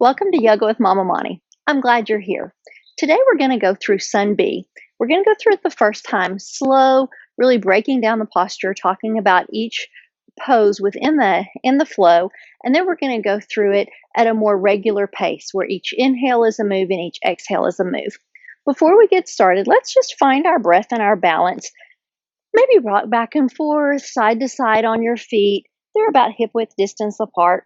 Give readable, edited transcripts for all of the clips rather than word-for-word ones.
Welcome to Yoga with Mama Monty. I'm glad you're here. Today we're going to go through Sun B. We're going to go through it the first time, slow, really breaking down the posture, talking about each pose within the flow, and then we're going to go through it at a more regular pace where each inhale is a move and each exhale is a move. Before we get started, let's just find our breath and our balance. Maybe rock back and forth, side to side on your feet. They're about hip width distance apart.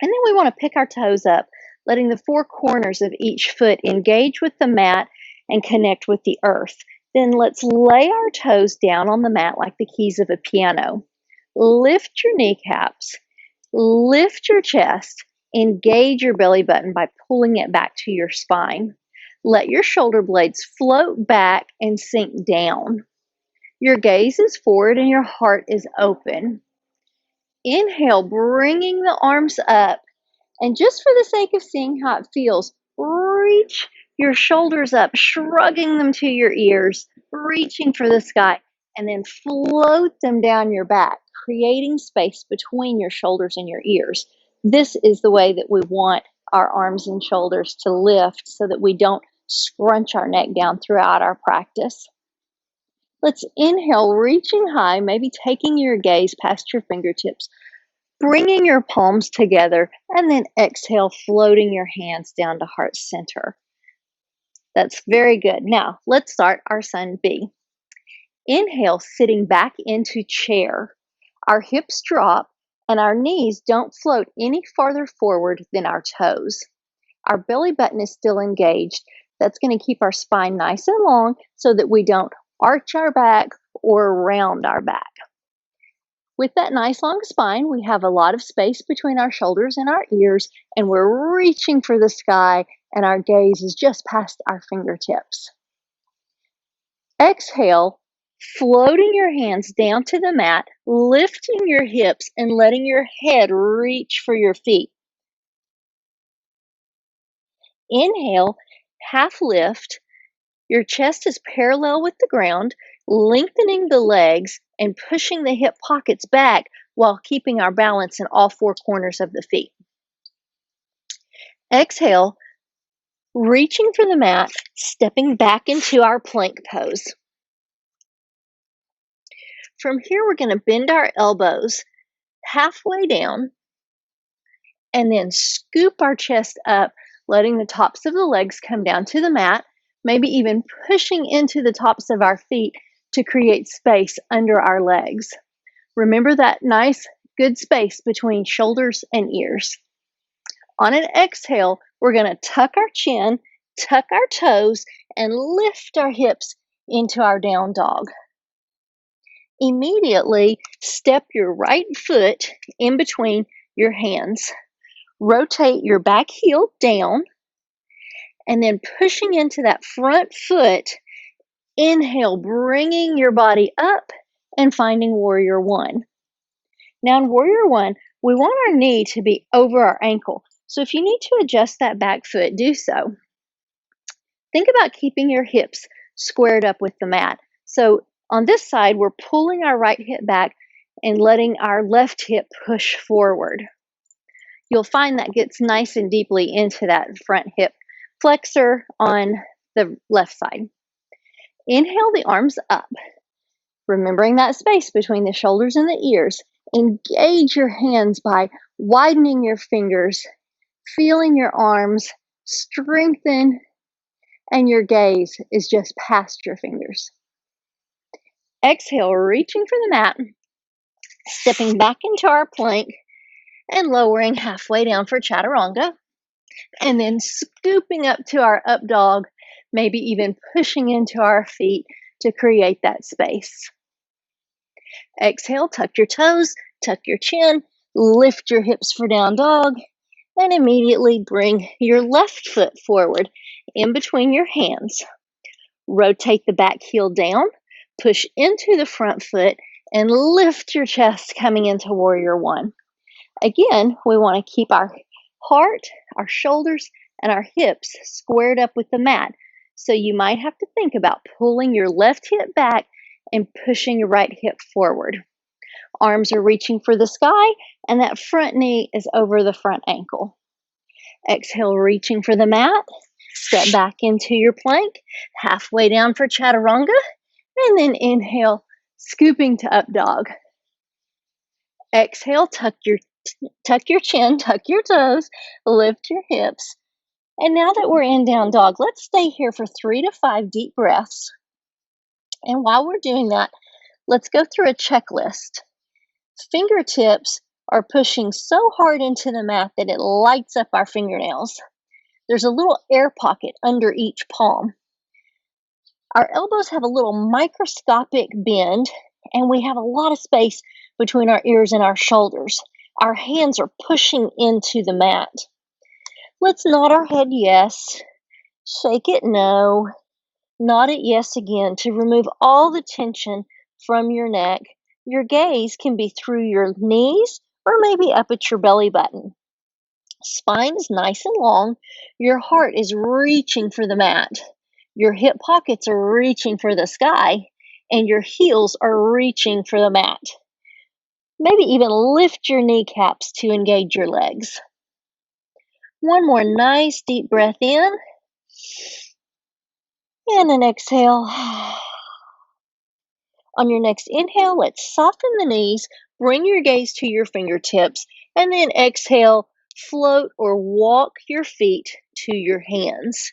And then we want to pick our toes up, letting the four corners of each foot engage with the mat and connect with the earth. Then let's lay our toes down on the mat like the keys of a piano. Lift your kneecaps, lift your chest, engage your belly button by pulling it back to your spine. Let your shoulder blades float back and sink down. Your gaze is forward and your heart is open. Inhale, bringing the arms up. And just for the sake of seeing how it feels, reach your shoulders up, shrugging them to your ears, reaching for the sky, and then float them down your back, creating space between your shoulders and your ears. This is the way that we want our arms and shoulders to lift so that we don't scrunch our neck down throughout our practice. Let's inhale, reaching high, maybe taking your gaze past your fingertips, bringing your palms together, and then exhale, floating your hands down to heart center. That's very good. Now, let's start our Sun B. Inhale, sitting back into chair. Our hips drop, and our knees don't float any farther forward than our toes. Our belly button is still engaged. That's going to keep our spine nice and long so that we don't arch our back or round our back. With that nice long spine, we have a lot of space between our shoulders and our ears, and we're reaching for the sky, and our gaze is just past our fingertips. Exhale, floating your hands down to the mat, lifting your hips and letting your head reach for your feet. Inhale, half lift. Your chest is parallel with the ground, lengthening the legs and pushing the hip pockets back while keeping our balance in all four corners of the feet. Exhale, reaching for the mat, stepping back into our plank pose. From here, we're going to bend our elbows halfway down and then scoop our chest up, letting the tops of the legs come down to the mat, maybe even pushing into the tops of our feet to create space under our legs. Remember that nice, good space between shoulders and ears. On an exhale, we're going to tuck our chin, tuck our toes, and lift our hips into our down dog. Immediately, step your right foot in between your hands. Rotate your back heel down, and then pushing into that front foot, inhale, bringing your body up and finding Warrior One. Now in Warrior One, we want our knee to be over our ankle. So if you need to adjust that back foot, do so. Think about keeping your hips squared up with the mat. So on this side, we're pulling our right hip back and letting our left hip push forward. You'll find that gets nice and deeply into that front hip flexor on the left side. Inhale the arms up, remembering that space between the shoulders and the ears. Engage your hands by widening your fingers, feeling your arms strengthen, and your gaze is just past your fingers. Exhale, reaching for the mat, stepping back into our plank, and lowering halfway down for chaturanga, and then scooping up to our up dog, maybe even pushing into our feet to create that space. Exhale, tuck your toes, tuck your chin, lift your hips for down dog, and immediately bring your left foot forward in between your hands. Rotate the back heel down, push into the front foot, and lift your chest coming into Warrior One. Again, we want to keep our heart, our shoulders, and our hips squared up with the mat. So you might have to think about pulling your left hip back and pushing your right hip forward. Arms are reaching for the sky, and that front knee is over the front ankle. Exhale, reaching for the mat. Step back into your plank, halfway down for chaturanga, and then inhale, scooping to up dog. Exhale, tuck your chin, tuck your toes, lift your hips. And now that we're in down dog, let's stay here for 3 to 5 deep breaths. And while we're doing that, let's go through a checklist. Fingertips are pushing so hard into the mat that it lights up our fingernails. There's a little air pocket under each palm. Our elbows have a little microscopic bend, and we have a lot of space between our ears and our shoulders. Our hands are pushing into the mat. Let's nod our head yes, shake it no, nod it yes again to remove all the tension from your neck. Your gaze can be through your knees or maybe up at your belly button. Spine is nice and long. Your heart is reaching for the mat. Your hip pockets are reaching for the sky, and your heels are reaching for the mat. Maybe even lift your kneecaps to engage your legs. One more nice deep breath in, and an exhale. On your next inhale, let's soften the knees, bring your gaze to your fingertips, and then exhale, float or walk your feet to your hands.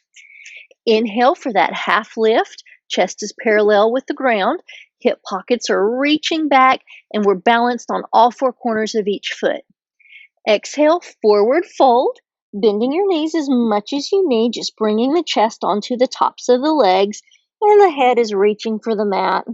Inhale for that half lift, chest is parallel with the ground, hip pockets are reaching back, and we're balanced on all 4 corners of each foot. Exhale, forward fold, bending your knees as much as you need, just bringing the chest onto the tops of the legs, and the head is reaching for the mat.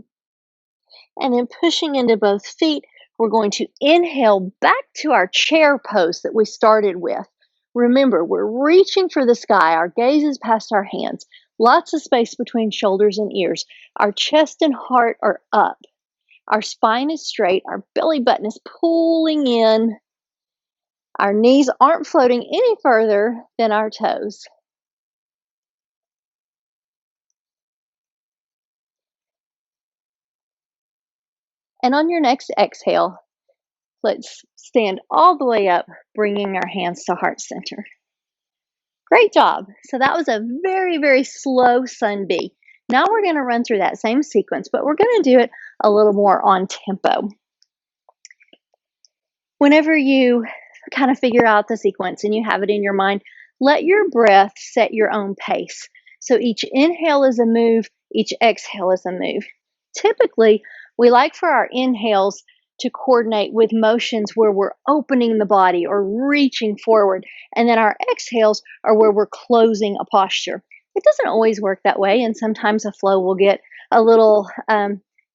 And then pushing into both feet, we're going to inhale back to our chair pose that we started with. Remember, we're reaching for the sky. Our gaze is past our hands. Lots of space between shoulders and ears. Our chest and heart are up. Our spine is straight. Our belly button is pulling in. Our knees aren't floating any further than our toes. And on your next exhale, let's stand all the way up, bringing our hands to heart center. Great job. So that was a very, very slow Sun B. Now we're going to run through that same sequence, but we're going to do it a little more on tempo. Whenever you kind of figure out the sequence and you have it in your mind, let your breath set your own pace. So each inhale is a move, each exhale is a move. Typically, we like for our inhales to coordinate with motions where we're opening the body or reaching forward, and then our exhales are where we're closing a posture. It doesn't always work that way, and sometimes a flow will get a little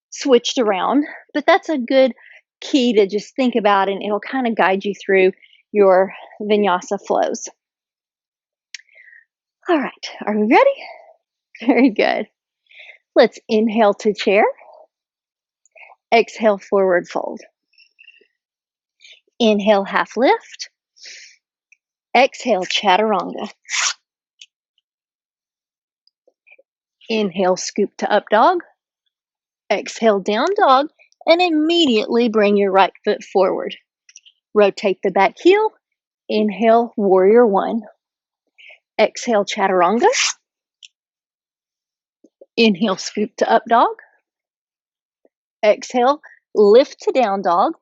switched around, but that's a good key to just think about, and it'll kind of guide you through your vinyasa flows. All right, are we ready? Very good. Let's inhale to chair. Exhale, forward fold. Inhale, half lift. Exhale, chaturanga. Inhale, scoop to up dog. Exhale, down dog, and immediately bring your right foot forward. Rotate the back heel. Inhale, warrior one. Exhale, chaturanga. Inhale, scoop to up dog. Exhale, lift to down dog.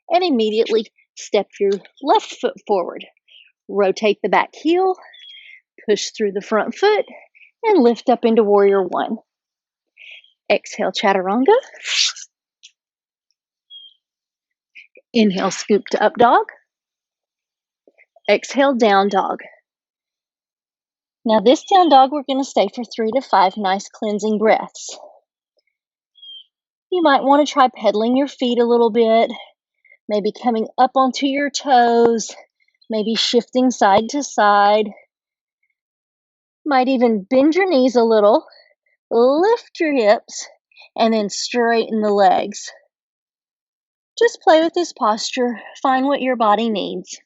And immediately step your left foot forward. Rotate the back heel, push through the front foot, and lift up into warrior one. Exhale, chaturanga. Inhale, scoop to up dog. Exhale, down dog. Now this down dog, we're going to stay for 3 to 5 nice cleansing breaths. You might want to try pedaling your feet a little bit, maybe coming up onto your toes, maybe shifting side to side. Might even bend your knees a little, lift your hips, and then straighten the legs. Just play with this posture, find what your body needs.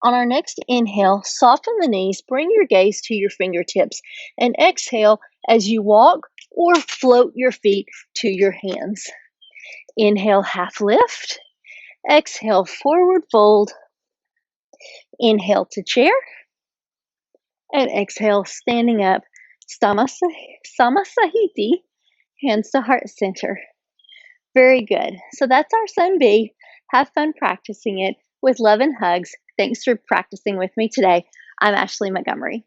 On our next inhale, soften the knees, bring your gaze to your fingertips, and exhale as you walk or float your feet to your hands. Inhale, half lift. Exhale, forward fold. Inhale to chair and exhale, standing up. Samasahiti, hands to heart center. Very good. So that's our Sun B. Have fun practicing it with love and hugs. Thanks for practicing with me today. I'm Ashli Montgomery.